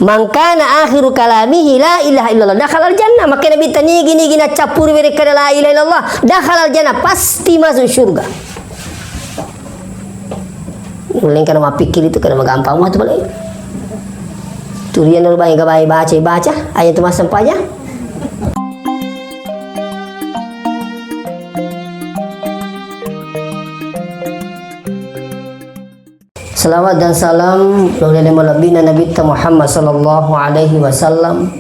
Man kana akhiru kalamihi la ilaha illallah dakhala al-jannah. Maka Nabi tanya gini capur mereka la ilaha illallah dakhala al-jannah, pasti masuk surga. Mulai karena pikir itu karena gampang mah tu balik. Turian dulu baca ayat itu mas sampainya. Salawat dan salam kepada Nabi Muhammad sallallahu alaihi wasallam.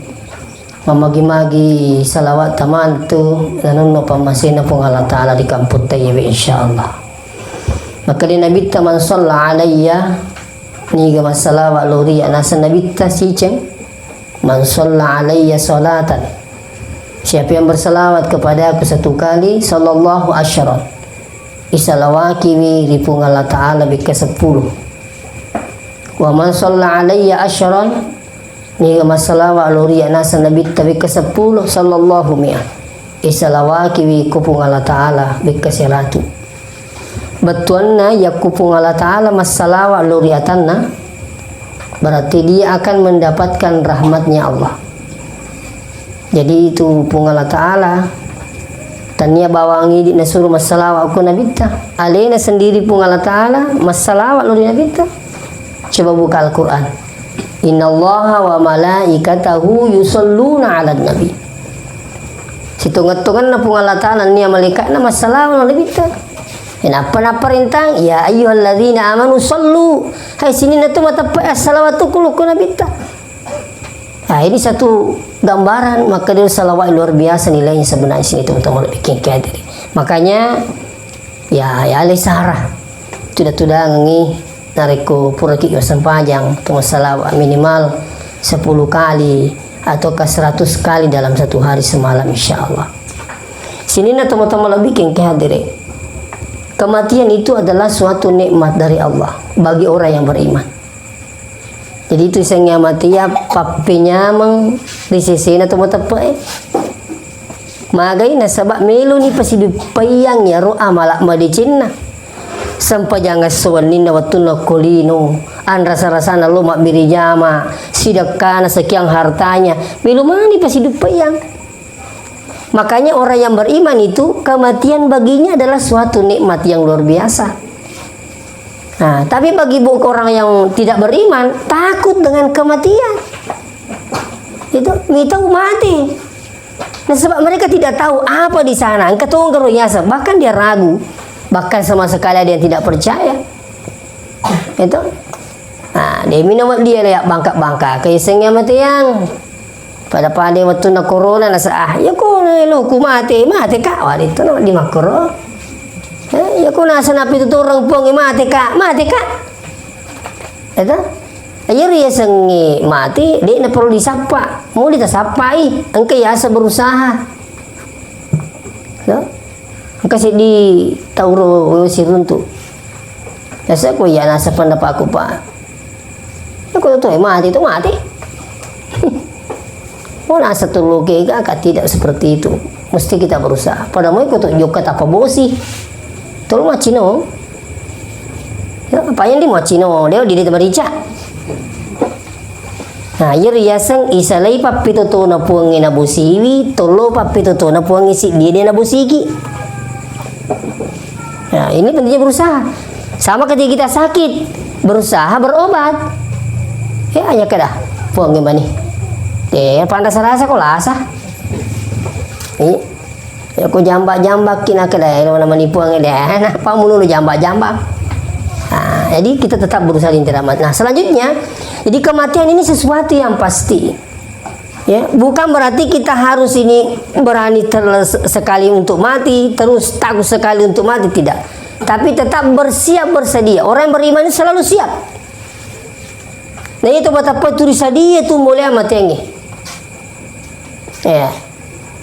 Memagi-magi salawat taman tu dan pamasina pun Allah Taala di kampung Tayyib insyaallah. Maka di Nabi man shalla alayya ni ga masalawat lori anasa Nabi ta siceng man shalla alayya salatan. Siapa yang bersalawat kepada aku satu kali sallallahu asyara. Isalawaki wi ripung Allah Taala bika 10. Wa man shalla alayya asyran ni masalawat lori anasa Nabi tabi ke 10 sallallahu mi'a isalawaki wi kupung Allah Taala bika 100. Betuanna ya kupung Allah Taala masalawat lori atanna berarti dia akan mendapatkan rahmatnya Allah. Jadi itu pung Allah Taala tanya bawangi di nasuruh masalawat aku Nabi ta alena sendiri pung Allah Taala masalawat lori Nabi ta. Coba buka Al-Quran. Innallaha wa malaikatahu yusalluna ala nabi. Situngan-tungan na pung Allah Ta'ala niya malaikat na masalah na nabi ta. Kenapa na perintah? Ya ayyuhalladzina amanu sallu. Hai sini na tu matapa salawatu kulu ku nabi ta. Nah, ini satu gambaran maka dia salawat luar biasa nilainya sebenarnya sini teman-teman bikin kayak makanya ya alai sarah sudah ngi nariko puraki yosan panjang tunggu salawat minimal 10 kali ataukah 100 kali dalam satu hari semalam insyaallah. Sini na teman-teman lebih bikin kehadirin. Kematian itu adalah suatu nikmat dari Allah bagi orang yang beriman. Jadi itu saya mati ya papinya meng di sisi na teman-teman magai na sabak melu ni pasti dipayang ya roa malak madicina. Sampai jangan sewanina watuna kolino an rasa-rasana lo mak birijama sidakana sekian hartanya milumani pasti dupayang. Makanya orang yang beriman itu kematian baginya adalah suatu nikmat yang luar biasa. Nah, tapi bagi orang yang tidak beriman takut dengan kematian. Itu minta mati. Nah, sebab mereka tidak tahu apa di sana. Engkau bahkan dia ragu. Bahkan sama sekali ada yang tidak percaya. Itu. Nah, dia minum dia lihat bangka-bangka. Kaisengnya mati yang pada waktu na corona na sa ya ko lo ku mati ka wali to na di makro. Ya ko nasa na pituturang pong mati ka. Itu. Ayer ya sengi mati dia na perlu disapa. Mau ditasapai. Engkau ya asa berusaha. No? Kasi di tauro si runtu. Nasa ko ya nasa pendapat aku pa. Ako to mati itu mati. Oh nasa tulugi ka tidak seperti itu. Mesti kita berusaha. Padahal ko to jokat apa bosi. Tolong macino. Ya apa yang di macino dia di marica. Nah, yer yasang isalai papito to na puangi na busiwi, tolo papito to na puangi si dia na busigi. Nah, ini pentingnya berusaha. Sama ketika kita sakit, berusaha berobat. Ya, aja kedah. Puang gimana nih? Pandas rasa kok lasa. Ya, aku jambak-jambak kina kedah. Yang nama ni puang dia. Nah, pamulu jambak-jambak. Nah, jadi kita tetap berusaha di interamat. Nah, selanjutnya, jadi kematian ini sesuatu yang pasti. Ya, bukan berarti kita harus ini berani sekali untuk mati, terus takut sekali untuk mati, tidak. Tapi tetap bersiap bersedia. Orang yang beriman itu selalu siap. Nah itu betapa tulisan dia tu mulai mati ini. Ya,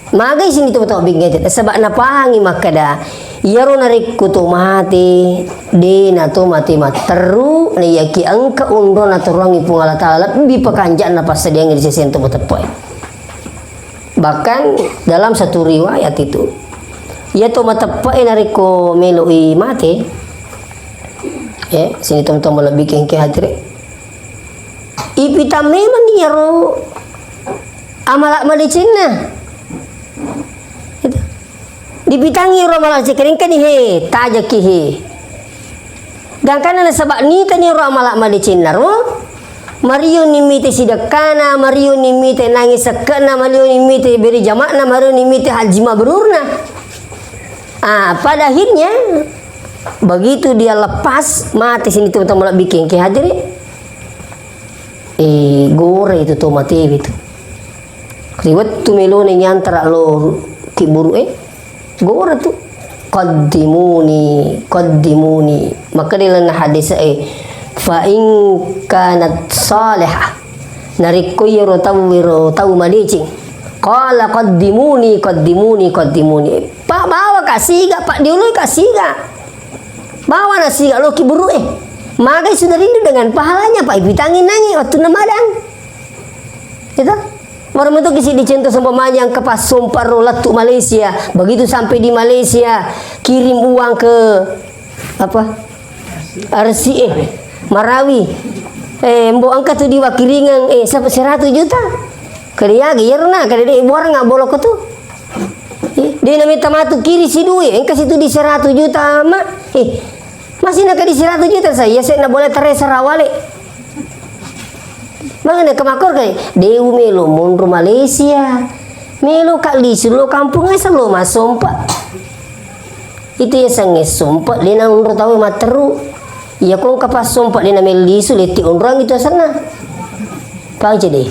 magai sini tu betul binget. Sebab napahangi makada. Yaro narik kutu mati, dina tu mati teru, ni yaki angka undo na turangi pung Allah Taala lebih pekanjaan na pas dia ngiri sesen tu betepoy. Bahkan dalam satu riwayat itu, ya tu matepoy narik ko meloi mati. Ya, sini teman-teman lebih kengke hadiri. ipita memang niaro amalak madicina. Itu. Dipitangi ro amalak cikering kan he tajaki he. Gangkana na sabak nita ni ro amalak madicina ro. Mario nimite sidakana, Mario nimite nangis sakana, Mario nimite beri jamakna, Mario nimite haji mabrurna. Pada akhirnya begitu dia lepas mati sini tuh malah bikin ke hadiri. Gore itu tuh mati itu. Riwet tu melone nyantara lo kiburu gore tuh. Qaddimuni maka dia lana hadis fa in kanat salihah nariko yero tahu madicing qala qaddimuni pak bawa kasih gak pak dulu kasih gak bawa nasi gak lo kiburu magai sudah rindu dengan pahalanya pak ibitangin nangi waktu namadang itu orang itu kisi dicinta seumpamanya yang kepas sumpah rolat tu Malaysia begitu sampai di Malaysia kirim uang ke apa RCA Marawi mbok angkat tu di wakiringan sampai 100 juta kerja gayarna kada ibu orang nggak bolok tu dia nak minta matu kiri si duit kasih tu di 100 juta mak masih nak di 100 juta saya nak boleh teresa rawale mana kemakor kali dewu melo mundur Malaysia melo kali selo kampung asal lo masompa itu ya sange sompa dia nang undur tahu materu ya kong kapas sompa dia namel lisu leti orang itu sana pang jadi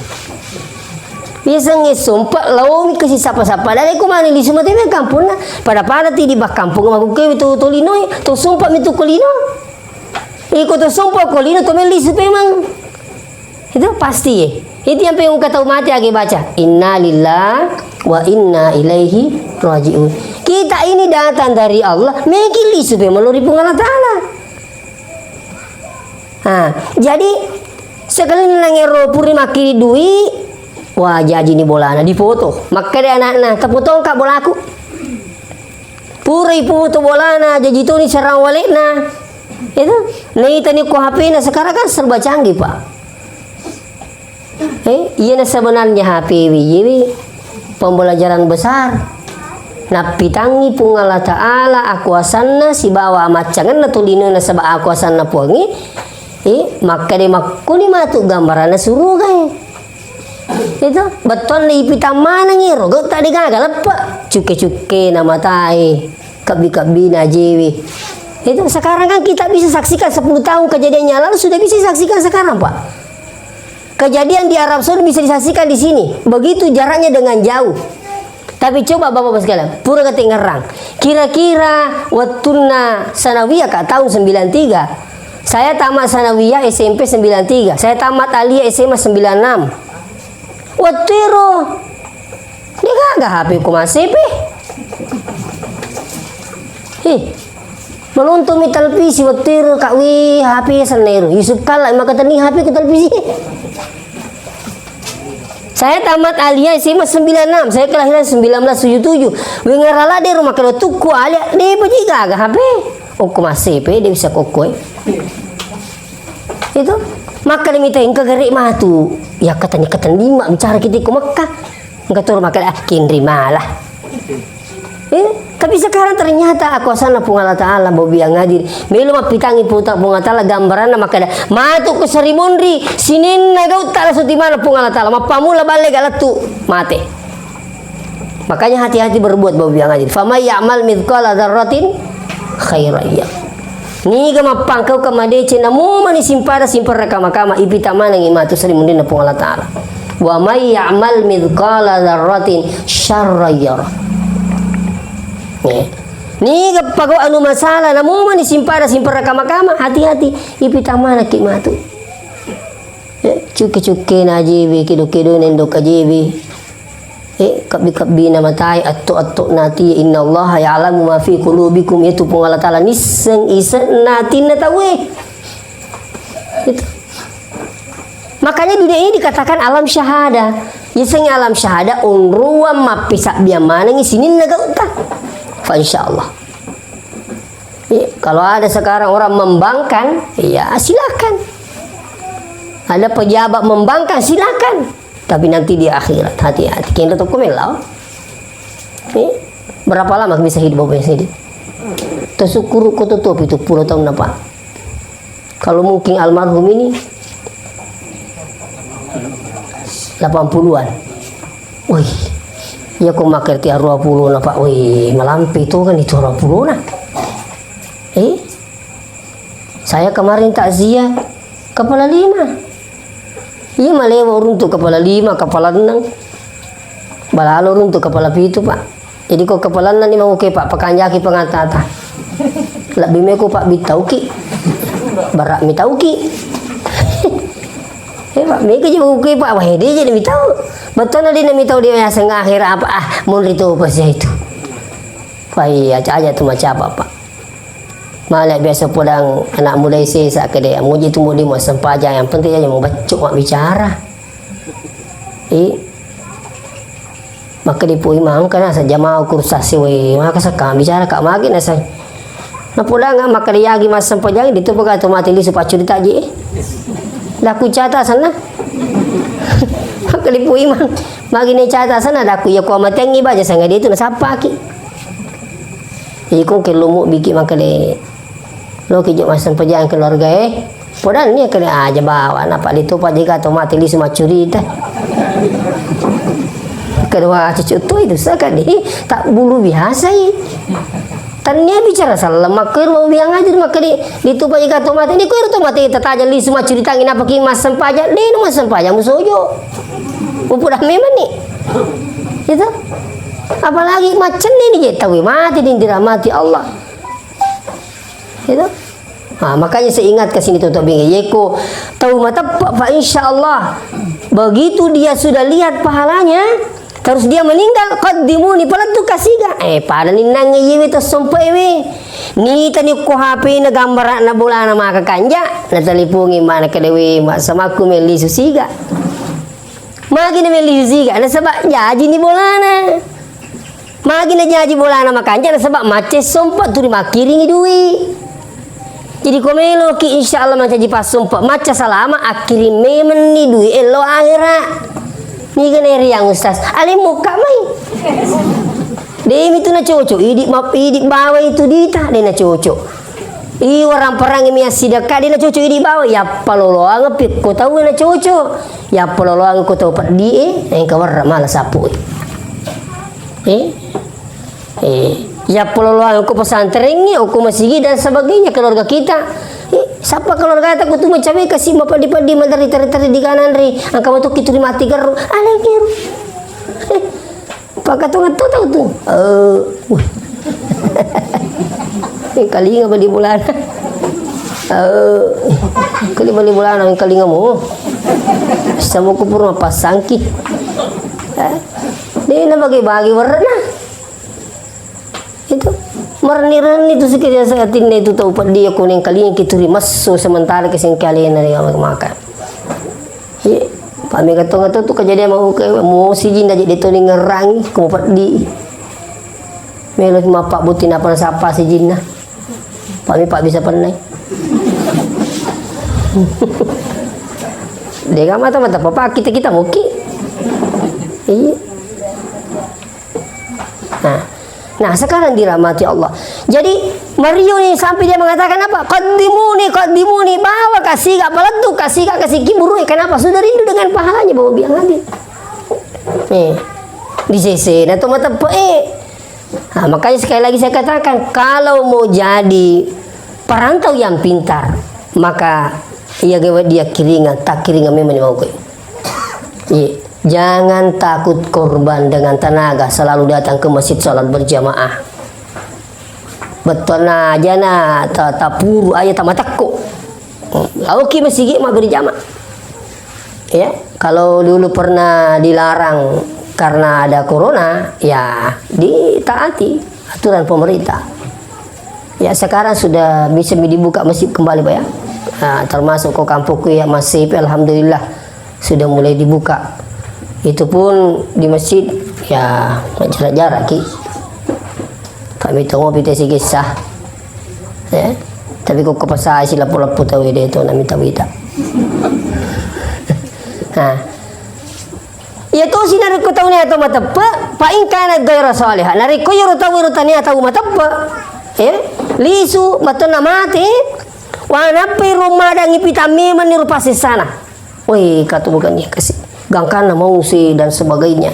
biasanya sompa laumi kasi sapa-sapa dan aku mana lisu mati me kampung na pada ti di bak kampung aku ke itu tolino to sompa mitu kolino iko to sompa kolino to mel lisu memang itu pasti itu yang pengen kata mati lagi baca inna lillah wa inna ilaihi rajiun kita ini datang dari Allah meki lisu melalui Allah Ta'ala. Jadi sekali nangero puri makiri duit wah jaji ni bolana di foto maka dia anak-anak terpotong kak bola aku puri foto bolana jaji tu ni serang walik na itu nih tani ku HP na sekarang kan serba canggih pak iya na sebenarnya HP wiwi pembelajaran besar na pitangi pung Allah Ta'ala aku asanna si bawa macangan na tulino na sabak aku asanna puangi maka dia makuni matu gambaran suruh gay itu betul ni pita mana ngiro gak tadi gagal apa cuke nama tai kabi na jewi itu sekarang kan kita bisa saksikan 10 tahun kejadiannya lalu sudah bisa saksikan sekarang pak kejadian di Arab Saudi bisa disaksikan di sini begitu jaraknya dengan jauh tapi coba bapak-bapak sekalian pura kata ngerang kira-kira wattuna sanawiyah kak tahun 93 saya tamat sanawiyah SMP 93 saya tamat aliyah SMA 96 watiro dia gak HP ku masih menonton televisi watiro kak wi HP senero Yusuf Kala maka tani HP ku televisi saya tamat aliyah SMA 96 saya kelahiran 1977 wi ngarala de rumah kalau tuku aliyah dia puji gak HP ku masih dia bisa kokoi itu maka dia minta engkau gerik matu ya katanya lima bicara kita ke Mekah engkau turun maka kinri malah tapi sekarang ternyata aku sana pun Allah Ta'ala bobi yang hadir belum pitangi putak pun Allah Ta'ala gambaran maka matu ke Serimondri sinin nagau tak suti mana pun Allah Ta'ala mapamula balik galatu mati makanya hati-hati berbuat bobi yang hadir fama ya'mal mithqala dzarratin khairan ni gama pangkau kamade cina mu mani simpara kama ipita mana ngimatu Serimondri na pun Allah Ta'ala wa may ya'mal mithqala dzarratin syarran yara ni pag anu masalah na mo man simpara kama hati-hati ipita mana kimatu cuke na jebi kido nendo ka jebi kabi na matay atto nati inna Allah ya'lamu ma fi qulubikum itu pun Allah Ta'ala niseng isen natin na tawe itu makanya dunia ini dikatakan alam syahada yeseng alam syahada unruwa mapisak biamana ngisinin nagauta insyaallah kalau ada sekarang orang membangkang ya silakan Ada pejabat membangkang, silakan. Tapi nanti di akhirat, hati-hati. Kena tu komelau. Berapa lama bisa hidup bapaknya sendiri? Tersyukur kau tutup itu puluh tahun apa? Kalau mungkin almarhum ini 80-an. Wih, ya kau makan tiap 20 nak pak. Wih, melampi itu kan itu 20 nak. Saya kemarin takziah kepala 5. Iya malewa untuk kepala 5, kepala 6. Balalo untuk kepala 7 pak. Jadi kau kepala 6 ni mau ke pak pakanjaki pengatata. Lebih meko pak bitauki. Barak mitauki. Pak meko je mau ke pak wah dia jadi mitau. Betul na dia mitau dia yang sengah akhir apa mun itu apa sih itu. Pak iya aja tu macam apa pak. Malah biasa pulang anak muda isi sak kedai muji tu mudi mau sempaja yang penting aja mau bacok mak bicara. Maka dipui mang kana saja mau kursasi we maka sakam bicara kak magi nasai. Na pulang maka dia lagi mas sempaja itu pega otomatis li supaya cerita je. Laku cata sana. Maka dipui mang magi ni cata sana daku ya ko matengi baja sanga dia tu na sapa ki. Iko ke lumuk biki maka le lo kijak masam pejang keluarga podal ni kena aja bawa napa itu pak jika otomatis li semua cerita. Kedua cucu tu itu sekali tak bulu biasa tanya bicara salah makar mau biang aja maka itu pak jika otomatis ni kau otomatis tetaja li semua cerita ngina pakai masam pajak ni masam pajak musojo udah memang ni itu apalagi macam ni je tahu mati din dirahmati Allah itu. Nah, makanya saya ingat ke sini tutup bingung. Yeko tahu mata Pak insyaallah begitu dia sudah lihat pahalanya terus dia meninggal qaddimuni palatu kasiga pada ni nang yewe to sompewe ni tani ko HP na gambar na bola na maka kanja na talipungi mana kedewe mak sama ku meli susiga magi na meli susiga na sebab jaji ni bola na magi na jaji bola na makanja na sebab mace sompat tu makiringi duit. Jadi komelo ki insyaallah macam jipa sumpah maca salama akhiri memen ni duit elo akhirat. Ni kene riang ustaz. Ali muka mai. Demi tu na cocok idik bawa itu dita dia na cocok. Orang perang ini sidaka dia na cocok idik bawa ya paloloang pik ko tahu na cocok. Ya paloloang ko tahu pak die yang kawar malas sapu. Ya peloloang aku pesantren ni, aku masjid dan sebagainya keluarga kita. Siapa keluarga kita tu macam ni kasih padi-padi madari tari-tari di kanan ri. Angka tu kita mati garu. Ale garu. Pakai tu tahu tu. Kali ngapa di bulan. Kali balik bulan ang kali ngamu. Sama ku purna pasangki. Dia na bagi-bagi warna. Itu merni-reni itu sekiranya saat ini itu tahu dia kuning kali kita masuk sementara kesing kalian dari makan. Iya, kami kata tu kejadian mau si jin aja itu ni ngerang kamu pergi. Melo cuma pak butin apa siapa si jin nah. Pak bisa pernah. Dia mata papa kita mungkin. Iya. Nah sekarang dirahmati Allah. Jadi Mario ni sampai dia mengatakan apa? Qaddimuni, bawa kasih gak peletu, kasih kiburu. Kenapa? Sudah rindu dengan pahalanya bawa biang hadir. Di CC, nah mata nah, makanya sekali lagi saya katakan kalau mau jadi perantau yang pintar, maka dia kiringan, tak kiringan memang mau kau. Jangan takut korban dengan tenaga, selalu datang ke masjid salat berjamaah. Betul aja na tapuru ayat tamatako. Oke masjid mah berjamaah. Ya, kalau dulu pernah dilarang karena ada corona, ya ditaati aturan pemerintah. Ya sekarang sudah bisa dibuka masjid kembali Pak ya. Nah, termasuk ke kampungku ya masih alhamdulillah sudah mulai dibuka. Itu pun di masjid ya jarak-jarak ki. Kami tunggu kita si kisah. Ya. Tapi kok kepasai sila pula tahu dia itu nami tahu kita. Nah, ya to sinari ko tahu ni atau matapa, paing kana gaira salihah. Nari ko yoro tahu tani atau matapa. Lisu matuna mati. Wana pe rumada ngipita memang ni rupa sana. Woi, kata bukan ya kasih. Gangkana mausi dan sebagainya.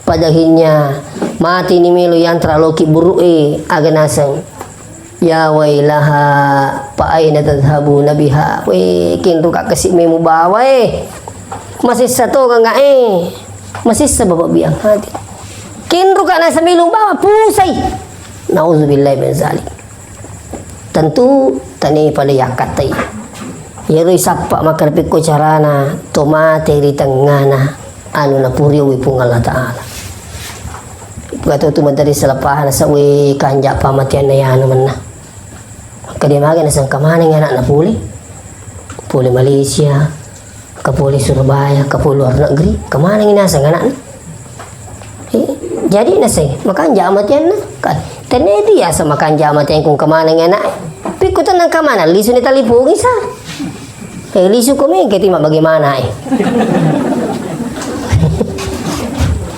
Padahinya mati ni melu yang terlalu kiburu aganasang. Ya wailaha pa aina tadhhabu nabiha. Woi, kindu ka kasih memu bawa masih satu ka masih sebab biang hati. Kindu ka nasa melu bawa pusai. Nauzubillahi min zalik. Tentu tani pada yakatai. Yeroi sapa makarpi ko carana tomate di tengana anu na puriu ipung Allah Ta'ala. Kata tu mentari selepahan sa we kanja pamatian na anu manna. Kadi maga na sang kamana nga anak na puli. Puli Malaysia, ka puli Surabaya, ka puli luar negeri, kamana nga nasa anak na. Jadi nasay makanja amatian na. Tenedi ya sama kanja amatian kung kamana nga anak. Pikutan ng kamana lisu ni talipung isa. Lisu ko may kaya bagaimana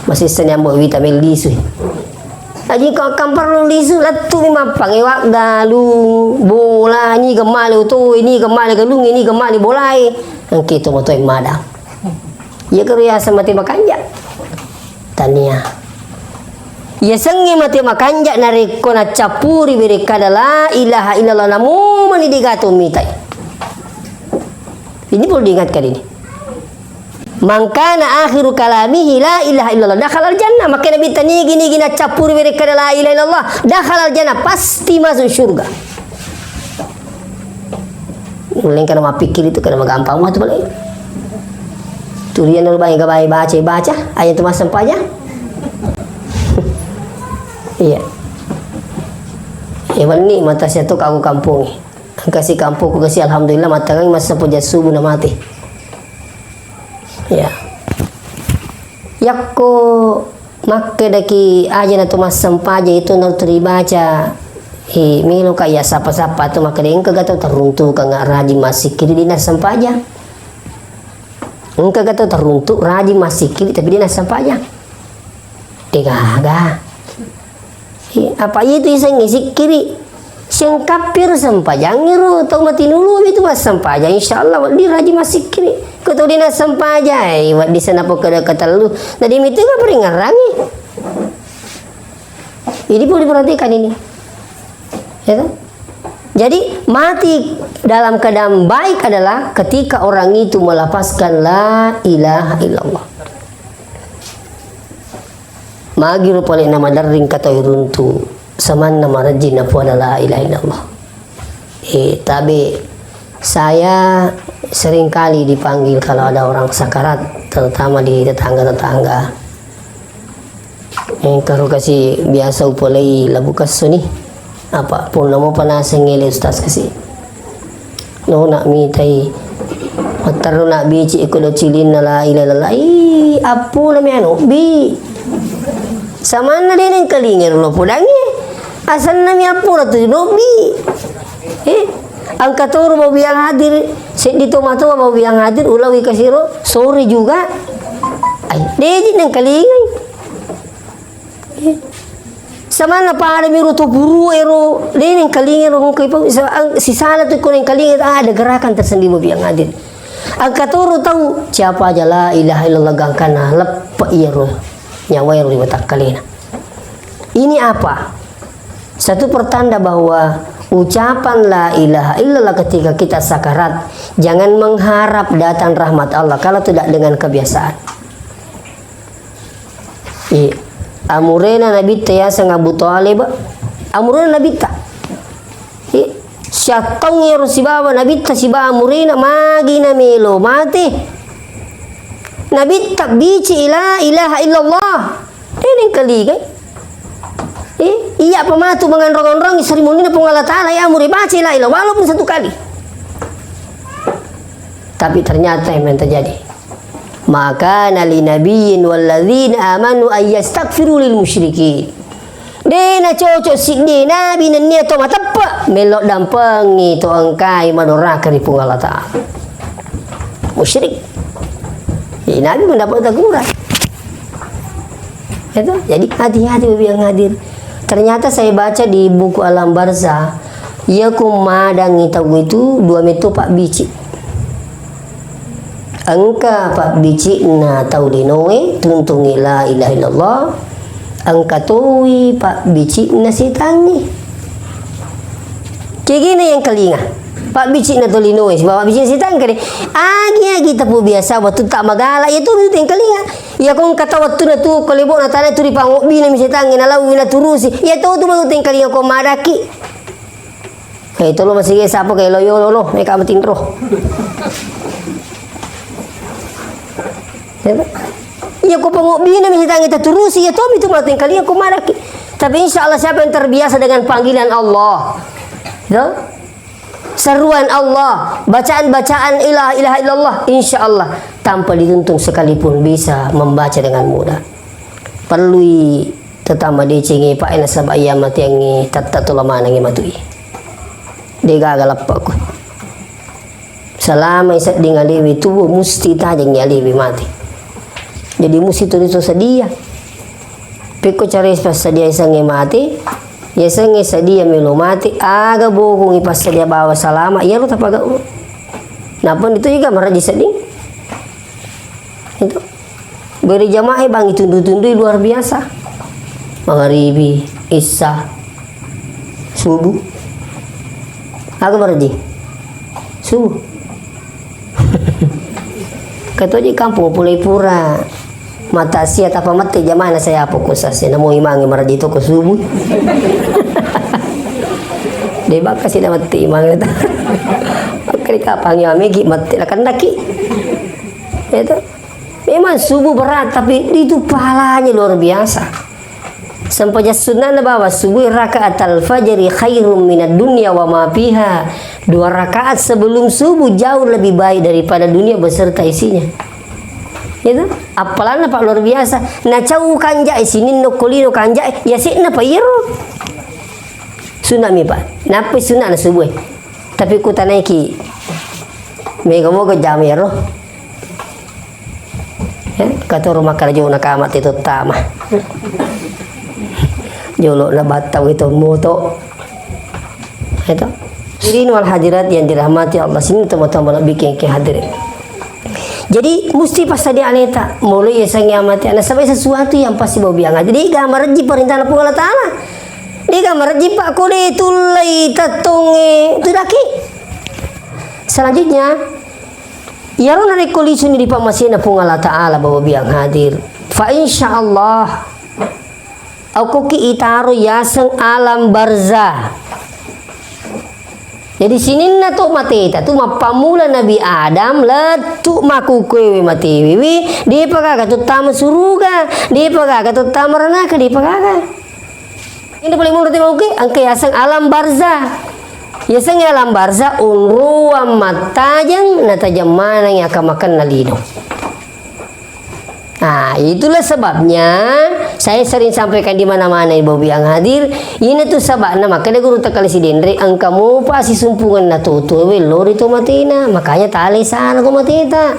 masih senyambo vitamin lisu. Aji kau kampar lu lisu latu mi mapang iwak dalu bola ni gemali utu ini gemali galung ini gemali bolai ang kito mo to madam. Ya kerja sama ti makanja. Tania. Ya sengi mati makanja nariko na capuri birika la ilaha illallah namu mani digato mitai. Ini perlu diingatkan ini. Mangkana akhiru kalamihi la ilaha illallah dakhalal jannah. Maka Nabi tani gini capur mereka la ilaha illallah dakhalal jannah, pasti masuk surga. Mulai karena pikir itu karena gampang mah tu balik. Turian lu bayi baca ayat mas sampainya. Iya. Ewan ni mata saya tu aku kampung. Kasih kampung ku kasih alhamdulillah matangang masa puja subuh na mati. Ya. Yakko makke daki aja na tumas sampaja itu nang teribaca. Milo kaya sapa-sapa tu makke deng kagato teruntu ka nga rajin masih kiri dina sampaja. Engka gato teruntu rajin masih kiri tapi dina sampaja. Degaga. Apa itu iseng ngisi kiri? Sing kapir sampajang ngiru tau mati nulu itu mas sampaja insyaallah di raji masih kiri kau dina sampaja wat di sana po kada katalu na di mitu ka pring ngarangi ini perlu diperhatikan ini ya kan? Jadi mati dalam keadaan baik adalah ketika orang itu melafazkan la ilaha illallah magiru pale nama daring kata runtu saman nama rajin apa adalah la ilaha illallah. Tapi saya sering kali dipanggil kalau ada orang sakarat, terutama di tetangga-tetangga. Kalau kasih biasa upolai labu kasuni apa pun nama panasang ngele ustaz kasih. No nak mitai mataru nak bici ikut cilin la ilaha illallah. Apa namanya anu bi sama na din ang kalingir lo pudangi. Asal namanya apa tu nobi. Ang katoro mau biang hadir, dito mato mau biang hadir ulawi kasiro sore juga. Ay, dedi nang kalingay. Sama na para miro to buru ero, dedi nang kalingay ro kay pa si sala tu ko nang kalingay ada gerakan tersendiri mau biang hadir. Ang katoro tahu siapa aja la ilaha illallah gangkana lepa iro nyawa iro dibatak kalina. Ini apa? Satu pertanda bahwa ucapan la ilaha illallah ketika kita sakarat jangan mengharap datang rahmat Allah kalau tidak dengan kebiasaan. Amurena nabi ya sang Abu Thalib amurena nabi ta. Syatong ya rusibawa nabi ta siba amurena magi na melo mati. Nabi tak bici la ilaha illallah. Ini kali iya pematu menganrong-anrong seremoni na pong Allah Ta'ala ya muri baca la ilah walaupun satu kali. Tapi ternyata yang terjadi. Maka nali nabiyyin walladzina amanu ayyastaghfiru lil musyrikin. Dena cocok sidni nabi nan niya to matapa melok dampengi to angkai madoraka di pung Allah Ta'ala. Musyrik. Nabi mendapat teguran. Itu. Jadi hati-hati yang hadir. Ternyata saya baca di buku Alam Barzah, ya kumadang tahu itu 2 metu Pak Bici. Angka Pak Bici na tahu dinoe tuntungi la ilaha illallah. Angka tuwi Pak Bici na sitangi. Kayak gini yang kelinga. Pak Bici na tolino si Pak Bici sitang kare. Agi kita pu biasa waktu tak magala itu yang kelinga. Ya kung kata waktu na tu kolebo na tane tu di pangobi na misitang na lawi na turusi. Ya tu tu yang kelinga ko madaki. Kay itu lo masih siapa kay loyo lo may kamating roh. Ya ko pangobi na misitang kita turusi ya tu itu yang kelinga ko madaki. Tapi insya Allah siapa yang terbiasa dengan panggilan Allah. Ya? Seruan Allah, bacaan-bacaan ilaha illallah, insya Allah tanpa dituntun sekalipun bisa membaca dengan mudah. Perlu tetama dicingi Pak ina sabay yamat yang tatatulaman ng imatui. Di gagalap ako. Selama isat di ngaliwi tubuh musti tajang ngaliwi mati. Jadi musti itu sedia. Piko cari pas sedia isang mati. Ya sengi sadia melo mati aga bokong ipas sadia bawa salama ya lu tapaga napun itu juga maraji sedih itu beri jamaah bang tundu-tundu luar biasa maghribi isya subuh aga maraji subuh kata di kampung pulai pura mata siat apa mati jamana saya fokus saya namo imangi maraji to ko subuh de baka sila mati imang eta kali kapang ya megi mati akan daki itu memang subuh berat tapi itu pahalanya luar biasa sampai sunnah na bawa subuh rakaat al-fajri khairum minad dunya wa ma fiha 2 rakaat sebelum subuh jauh lebih baik daripada dunia beserta isinya. Itu apalan Pak luar biasa na cau kanja sini no kolino kanja ya sih na payiro sunat mi Pak napa sunat na subuh tapi ku tanaiki mega mo ko jamero ya kata rumah kerja na kamat itu tama jolo na batau itu moto itu jadi wal hadirat yang dirahmati Allah sini teman-teman bikin ke hadirin. Jadi mesti pas tadi aleta mulai ya sang mati anak sampai sesuatu yang pasti bau biang. Jadi gambar ji perintah Allah Taala. Di gambar ji Pak kode tulai tatonge itu daki. Selanjutnya ya lo narik kolisi di pamasina pung Allah Taala bau biang hadir. Fa insyaallah aku ki itaru yaseng alam barzah. Jadi sini na tu mati ta tu mapamula Nabi Adam letu makukwe mati wiwi di pagaga tu tama suruga di pagaga tu tama ranaka di pagaga ini boleh mulut mauke angke asang alam barzah ya sang alam barzah unruwa matajang natajam mana yang akan makan nalino. Nah, itulah sebabnya saya sering sampaikan di mana-mana ibu yang hadir. Ini tuh sebabnya makanya guru tekali si dendre angkamu pasti sumpungan na tutu lori to matina makanya tali sana ko matita.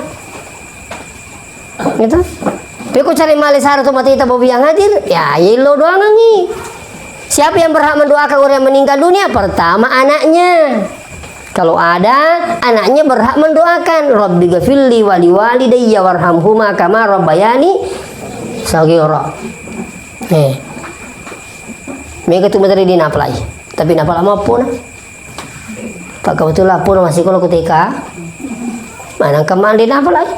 Gitu. Peko cari mali sana to matita ibu yang hadir ya yelo doang nih. Siapa yang berhak mendoakan orang yang meninggal dunia? Pertama anaknya. Kalau ada anaknya berhak mendoakan Rabbi ghafirli wa liwalidayya warhamhuma kama rabbayani shaghira. Mereka tu materi di napalai. Tapi napal apa pun. Pak kebetulan pun masih kalau ketika mana kemana di napalai.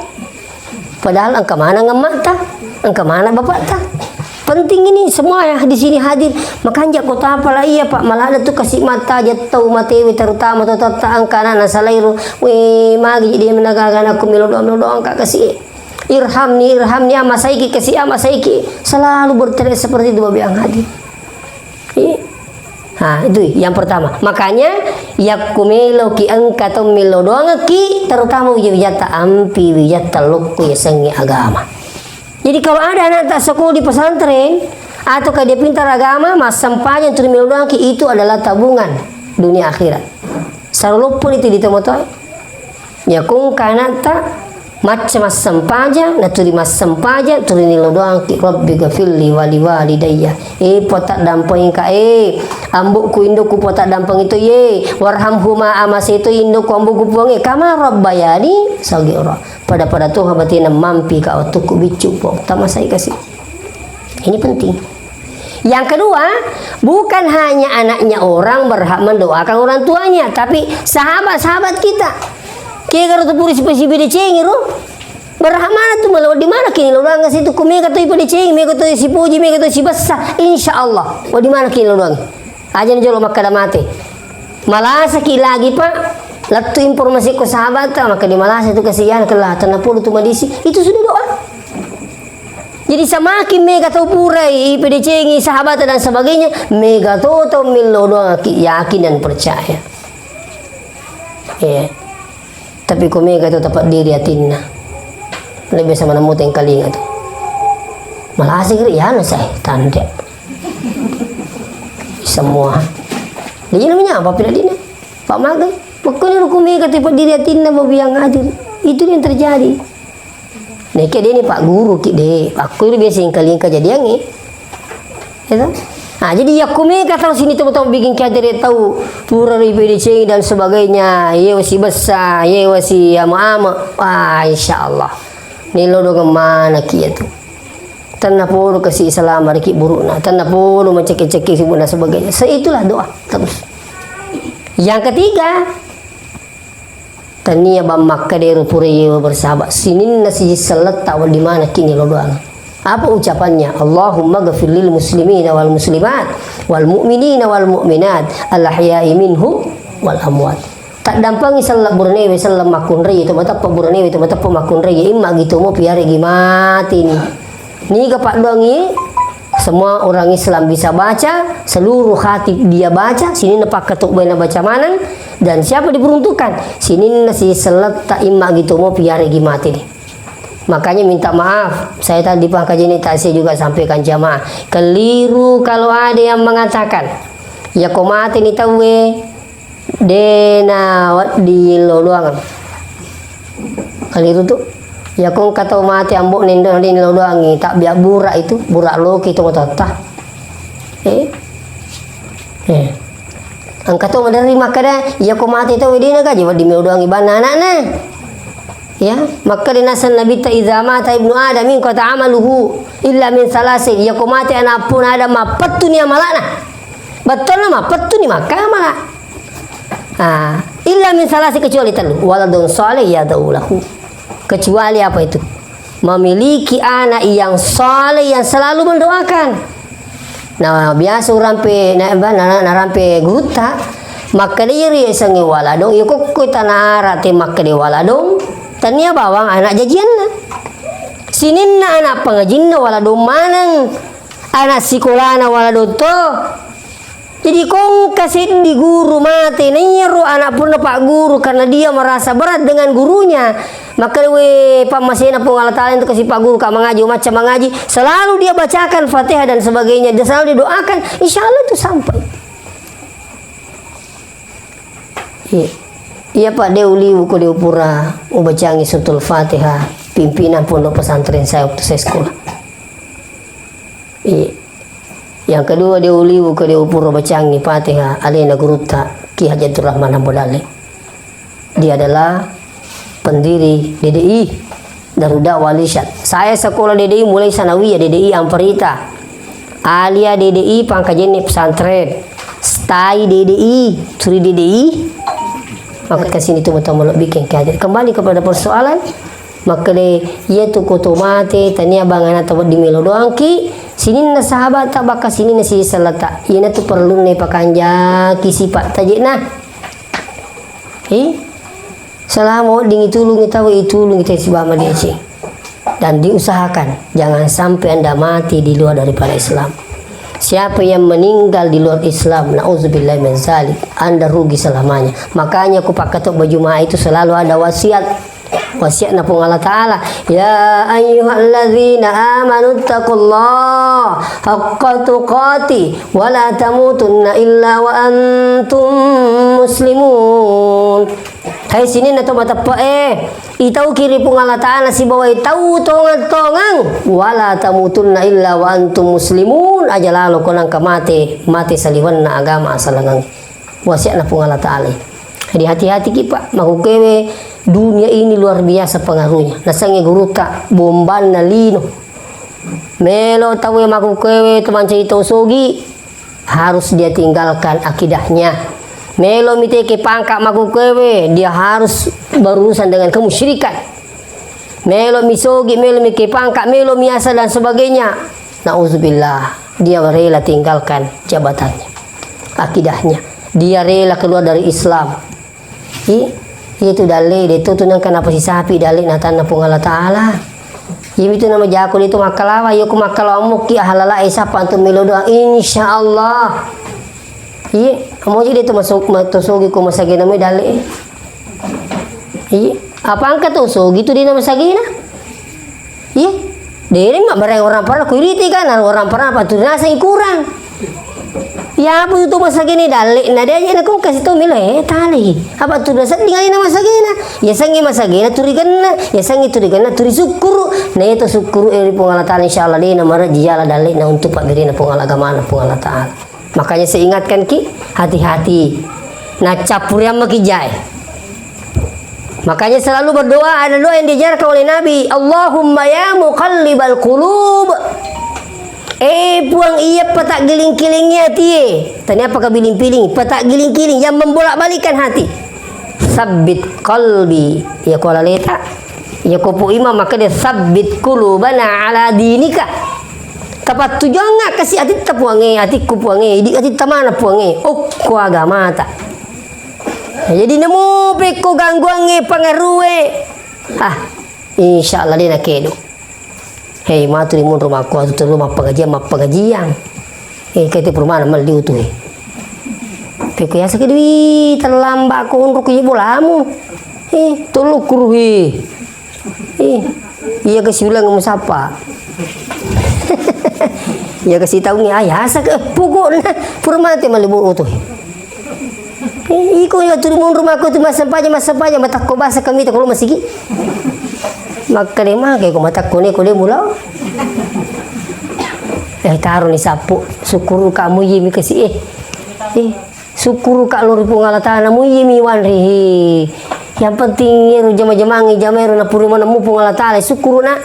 Padahal angka mana ngemak ta, angka mana bapak ta. Penting ini semua ya di sini hadir. Makanya kota apalah iya Pak malah ada tuh kasih mata jatuh matewi terutama tata angkana nasalairu we magi dia menagakan aku milo doang kak kasih irhamni amasaiki kasih amasaiki selalu berteriak seperti itu babi yang hadir. Nah itu yang pertama. Makanya yakumilo ki angkatom milo doang ki terutama wijata ampi wijata lukku ya sengi agama. Jadi kalau ada anak tak sekolah di pesantren atau dia pintar agama, mas sampahnya untuk doang itu adalah tabungan dunia akhirat. Sarulupun itu ditemukan. Ya kung kanata macam-macam paja na turi masam paja turi ni lo doang ki rabbi gafilli wali walidayya potak dampang ka ambuk ku induk ku potak dampang itu warhamhuma amas itu induk ku ambuk ku puang kama rabbayani sagira pada Tuhan batina mampi ka untuk ku bicu po tamasai kasih. Ini penting. Yang kedua, bukan hanya anaknya orang berhak mendoakan orang tuanya, tapi sahabat-sahabat kita. Kaya kalau tu puri si bede cengi ro. Berhak mana tu malah di mana kini lo doang situ ku mega tu ipede cengi, mega tu si puji, mega tu si basa. Insyaallah. Di mana kini lo doang. Aja njolo makada mate. Malasa ki lagi Pak. Latu informasi ku sahabat maka di malasa itu kasihan kelah tanapulu tu madisi. Itu sudah doa. Jadi semakin mega tu purai ipede cengi sahabat dan sebagainya, mega tu milo doang yakin dan percaya. Ya. Tapi kumega itu dapat diri atinna lebih sama nemu teng kalinga tu malah asik ya no saya tanda semua dia namanya apa pila dina Pak Magai pokoknya kumega dapat diri atinna mau biang hadir itu yang terjadi nek dia ni Pak Guru ki de aku ini biasa yang kalinga jadi yang ni ya. Nah, jadi ya kumega tahu sini tahu bikin kader tahu pura IPDC dan sebagainya. Ye wasi besar, ye wasi ama-ama. Wah, insyaallah. Ni lo do mana kieu tu. Tanah puru kasih salam riki burukna, tanah puru mencekik-cekik sibuna sebagainya. Itulah doa terus. Yang ketiga, tania bamak kaderu pura ye bersahabat. Sinin nasi salat tahu di mana kini lo doa. Apa ucapannya? Allahumma ghafir lil muslimina wal muslimat wal mu'minina wal mu'minat al ahya'i minhum wal amwat. Tak dampangi sallallahu burnewe sallam makun rei itu mata burnewe itu mata makun rei imma gitu mau piare gimati ni gapak doangi semua orang Islam bisa baca, seluruh khatib dia baca, sini nepak ketuk bena baca manang dan siapa diperuntukkan? Sini nasi salat tak imma gitu mau piare gimati ni. Makanya minta maaf, saya tadi Pak Kajini Tasya juga sampaikan jamaah. Keliru kalau ada yang mengatakan, ya kau mati ni tahu dena di lo doang. Keliru tu, ya kau kata mati ambok nendo di lo doang tak biak burak itu, burak lo kita mau tata. Angkat tu dari makada, ya kau mati tahu dena kaji di lo doang ibana anak-anak. Ya, maka dinasan Nabi ta idza mata ibnu adam min qata amaluhu illa min salasin ya kumati anak pun ada mapattu ni amalana betul nama pattu ni maka amala illa min salasin kecuali telu waladun salih ya daulahu kecuali apa itu memiliki anak yang saleh yang selalu mendoakan. Nah biasa orang pe rampe guta maka dia sangi waladong yukuk kita narate maka dia waladong tania bawang anak jajian na sinin na anak pengajin na wala manang anak sekolah na wala to jadi kong kasih di guru mati nyeru anak pun pak guru karena dia merasa berat dengan gurunya maka we pamasina pengalatan untuk kasih pak guru kak mengaji macam mengaji selalu dia bacakan Fatihah dan sebagainya dia selalu didoakan insyaallah itu sampai Iya Pak Deuli uku diupura ubacangi sutul Fatihah pimpinan pondok pesantren saya waktu saya sekolah. Yang kedua Deuli uku diupura bacangi Fatihah alena guruta Ki Hajatur Rahman Hambodale. Dia adalah pendiri DDI Daruda Walisyat. Saya sekolah DDI mulai sanawiyah DDI Amperita. Alia DDI Pangkajene pesantren. Stai DDI, Suri DDI. Maka kesini tu betul-betul bikin kajian. Kembali kepada persoalan, maka ia tu kotomate tania bangana tabat di melo doang ki. Sini na sahabat tak baka sini na si salata. Ia tu perlu ne pakanja kisi pak tajik nah. Selama ding itulung tahu itulung kita si bama dia cing. Dan diusahakan jangan sampai Anda mati di luar daripada Islam. Siapa yang meninggal di luar Islam, na'udzubillahi min zalik, Anda rugi selamanya. Makanya aku pakai ketuk baju ma itu selalu ada wasiat. Wasiatna pun Allah Ta'ala, ya ayyuhalladzina amanu taqullaha haqqa tuqati wa la tamutunna illa wa antum muslimun. Hai sini na to matapa itaw kiri pong Allah Ta'ala si baway tahu tongang wala tamutunna illa wa antum muslimun aja lalo ko nang kamate mati saliwan na agama asalangang wasya na pong Allah Ta'ala. Jadi hati-hati kita makukewe dunia ini luar biasa pengaruhnya. Nasangi guruta bomban na lino. Melo tawe makukewe teman cerita usogi harus dia tinggalkan akidahnya. Melo miteke pangkak makukewe dia harus berurusan dengan kemusyrikan. Melo misogi, melo mike pangkak, melo miasa dan sebagainya. Nauzubillah, dia rela tinggalkan jabatannya, akidahnya. Dia rela keluar dari Islam. Itu dalil itu tuh kenapa si sapi dalil natana pung Allah Ta'ala. Itu nama jakul itu makalawa, yo makalawa muki ahalala isapa antum melo doa insyaallah. Mau jadi itu masuk matosogi ko masagina mo dali. Apa angkat usogi itu di nama sagina? Dering mak barang orang pernah kuiriti kan orang pernah patur nasa kurang. Ya apa itu masagini dali? Nah dia aja aku kasih tahu mila tali. Apa tu dasar tinggalin nama sagina? Ya sangi masagina turiganna, ya sangi turiganna turi syukur. Nah itu syukur pengala Ta'ala insyaallah dia nama rajala dali na untuk pak birina pengala agama pengala Ta'ala. Makanya saya ingatkan ki hati-hati nah capur yang makijai. Makanya selalu berdoa, ada doa yang diajarkan oleh Nabi, Allahumma ya muqallibal qulub. Puang iya petak giling-gilingnya tie. Tanya apakah giling-giling? Petak giling-giling yang membolak-balikan hati. Sabbit qalbi. Ya qala leta. Ya kopo imam maka dia sabbit qulubana ala dinika. Kapat tujuan nggak kasih hati tapuange, hatiku puange, di hati tamana puange, ko agama ta. Jadi nemu peko gangguange pengaruhe. Insyaallah dia nak kedo. Hei maturi mun rumahku tu rumah pengajian. Kete perumahan mal diutuhi. Peko ya sakit terlambat ko untuk ibu bolamu. Tolong kuruhi. Iya kasih bilang kamu siapa? Ya kasih tahu ni ayah sak pukul na purmate malibu utuh. Iko ya turun rumahku tu masa paja mata ko basa kami tak kalau masih makalema kay ko mata ko ni ko le mula. Taruh ni sapu syukur kamu yemi kasih syukur ka lori pungala tanah mu yemi wanri. Yang penting yeru jama-jamangi jamaeru na puri mana mu pungala tale syukur na.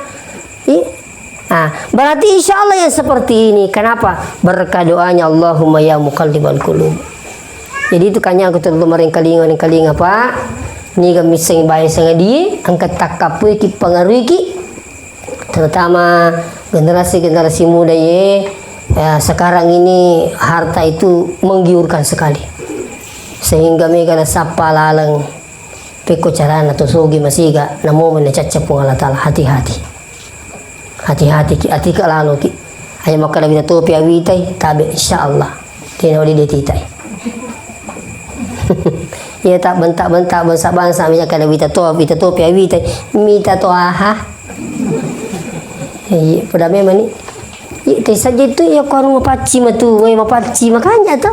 Berarti insya Allah yang seperti ini. Kenapa? Berkah doanya Allahumma ya muqallibal qulub. Jadi itu kanya aku terlalu maring kalinga pak. Ni kami sing bayi sengadi angkat takapu ki pengaruh ki. Terutama generasi muda sekarang ini harta itu menggiurkan sekali. Sehingga mereka na sapa lalang peko carana to sogi masiga namo menacaca Allah Ta'ala hati-hati. Hati-hati ki atika lalu ki ayo makala bita topi awitai tabe insyaallah tino di detitai. Ya tak bentak bangsa misalkan bita topi awitai mita to aha. Pada memang ni saja itu ya kono mapaci matu mapaci makanya tu.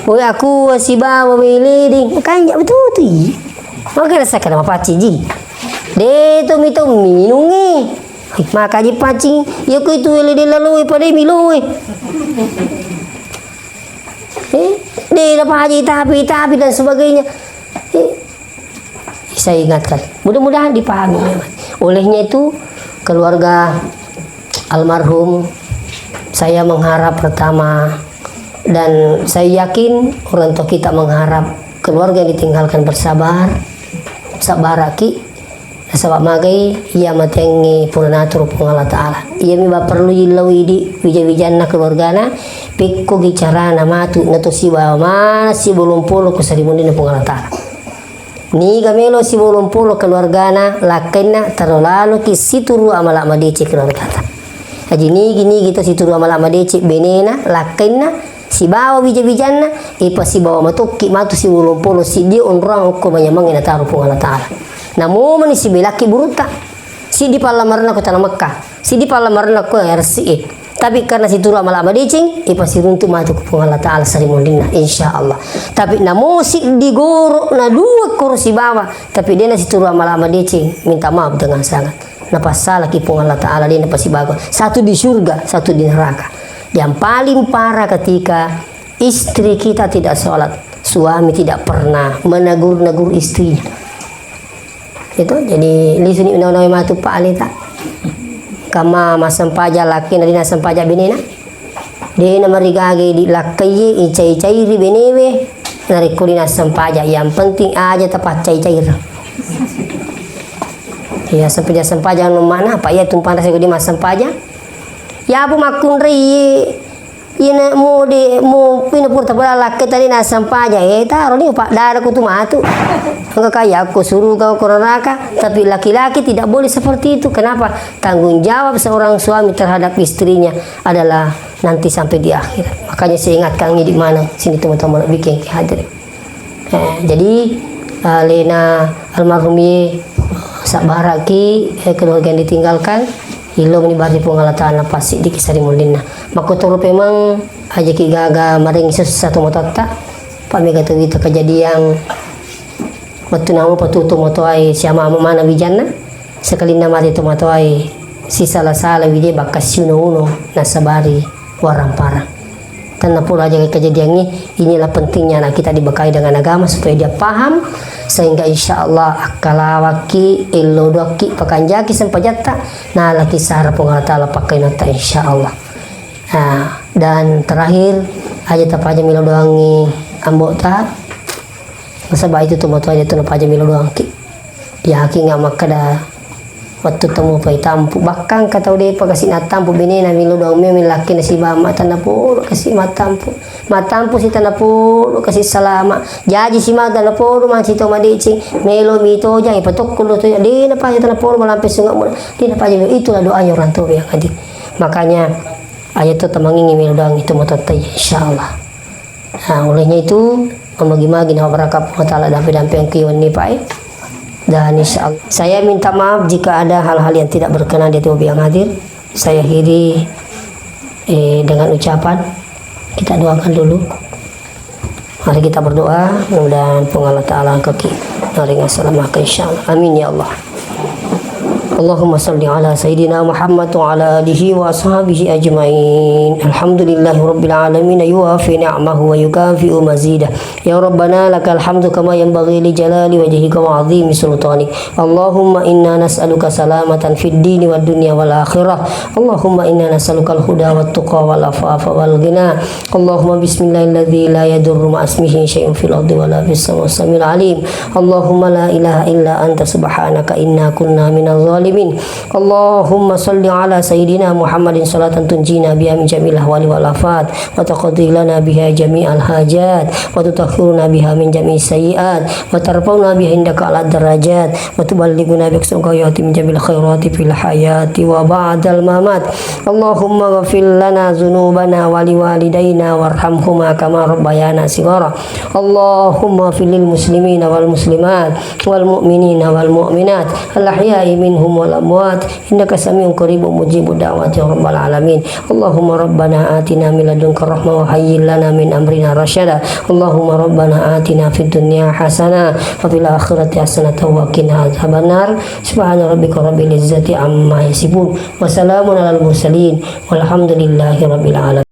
Aku si bawa milih makanya betul tu. Maka rasa kena mapaci ji. De to mito minungi. Maka je pancing ya ko itu ele lalu pada miloi dia apa haji tapi dan sebagainya saya ingatkan mudah-mudahan dipahami memang. Olehnya itu keluarga almarhum saya mengharap pertama dan saya yakin orang tua kita mengharap keluarga yang ditinggalkan bersabar aki sabab magai ia matengi purnatur pung Allah Ta'ala ia miba perlu ilawi di wija-wijanna keluargana pikko gicarana matu nato siwa mana si bulumpolo kusarimundi pung Allah Ta'ala ni gamelo si bulumpolo keluargana lakenna tarolalu ki situru amala madece keluargata haji ni kita situru amala madece benena lakenna si bawa wija-wijanna ipa si bawa matuki matu si bulumpolo si dia onrang ko manyamangina taru pung Allah Ta'ala. Namun si belaki buruta si di palamarna ko tanah Mekah si di palamarna ko RCE Tapi karena situ amal abadicing, ipasi runtuh matu ku Allah Ta'ala sarimundina insyaallah. Tapi na musik digoro na dua kursi bawah, tapi dia na situ amal abadicing minta maaf dengan sangat. Na pasalah ki Allah Ta'ala dia na pasi bagus. Satu di surga, satu di neraka. Yang paling parah ketika istri kita tidak sholat, suami tidak pernah menegur-negur istrinya. Itu jadi lisuni undang-undang matu Pak Alita. Kama masampaja laki na dinasampaja benena dia na marigage di lakai icai-cairi benewe narikuli nasampaja, yang penting aja tepat cai-cair ya sampaja no mana apa ya tumpang nasi di masampaja ya bu makun ri ina mo pinapurta pala laki tadi nasampaja taruh ni pak dada ku tu matu enggak kaya aku suruh kau ke neraka, tapi laki-laki tidak boleh seperti itu. Kenapa? Tanggung jawab seorang suami terhadap istrinya adalah nanti sampai di akhir. Makanya saya ingatkan di mana sini teman-teman bikin hadir. Jadi Lena almarhumi sabaraki keluarga yang ditinggalkan ilmu ni bari pengalatan pasti di kisah dimulina. Makuturu memang aja ki gaga maring satu mototta. Pamega tu itu kejadian waktu namu patutu motoai siama mana wijana sekali nama itu motoai si salah wije bakas uno nasabari warang parang. Tanpa pula jaga kejadian ini, inilah pentingnya anak kita dibekai dengan agama supaya dia paham sehingga insya Allah akalawaki ilodoki pakanjaki sempajata nah laki sahara pengatala pakai nota insya Allah. Nah, dan terakhir aja tapaja milo doangi ambota masa baik itu moto aja tuh aja milo doang ki dia haki nggak makada waktu temu pai tampu bakang kata udah pagasi natampu bini na milo doang me laki nasi bama tanda puro kasih matampu si tanda puro kasih salama jadi si mata tanda puro man si to madicing melo mito aja ipatok kulo tuh di na pa tanda puro malampe sunga mo di na pa itulah doanya orang tua yang hadir. Makanya ayat itu temangingi milo doang itu moto tay insyaallah. Nah, olehnya itu membagi-bagi nama berangkat Allah dampi-dampi yang kiwan ni Pak. Dan insyaallah saya minta maaf jika ada hal-hal yang tidak berkenan di tubuh yang hadir. Saya akhiri dengan ucapan kita doakan dulu. Mari kita berdoa mudah-mudahan Allah Ta'ala kaki naring assalamualaikum insyaallah. Amin ya Allah. Allahumma salli ala Sayyidina Muhammad wa ala alihi wa ashabihi ajma'in. Alhamdulillahi Rabbil alamin yuwafi ni'amahu wa yukafi'u mazidah. Ya Rabbana lakal hamdu kama yanbaghi li jalali wajhika wa 'azimi sultanik. Allahumma inna nas'aluka salamatan fid dini wad dunya wal akhirah. Allahumma inna nas'aluka al huda wat tuqa wal afafa wal ghina. Allahumma bismillahilladzi la yadurru ma ismihi syai'un fil ardi wala fis samawati samil alim. Allahumma la ilaha illa anta subhanaka inna kunna minadh dhalimin. Allahumma salli ala Sayyidina Muhammadin salatan tunjina biha min jamil ahwali wal afat wa taqdi lana biha jami'al hajat wa tutakhiruna biha min jami'is sayyi'at wa tarfa'una biha indaka ala darajat wa tuballighuna bi aqsaqayati min jamil khairati fil hayati wa ba'dal mamat. Allahumma ghfir lana dzunubana wa liwalidayna warhamhuma kama rabbayana shighara. Allahumma fil muslimina wal muslimat wal mu'minina wal mu'minat al ahya'i minhum wal amwat innaka samiun qaribun mujibud da'wati ya rabbal alamin. Allahumma rabbana atina min ladunka rahmah wa hayyi lana min amrina rasyada. Allahumma rabbana atina fid dunya hasanah wa fil akhirati hasanah wa qina adzabannar. Subhana rabbika rabbil izzati amma yasifun wa salamun alal mursalin walhamdulillahi rabbil alamin.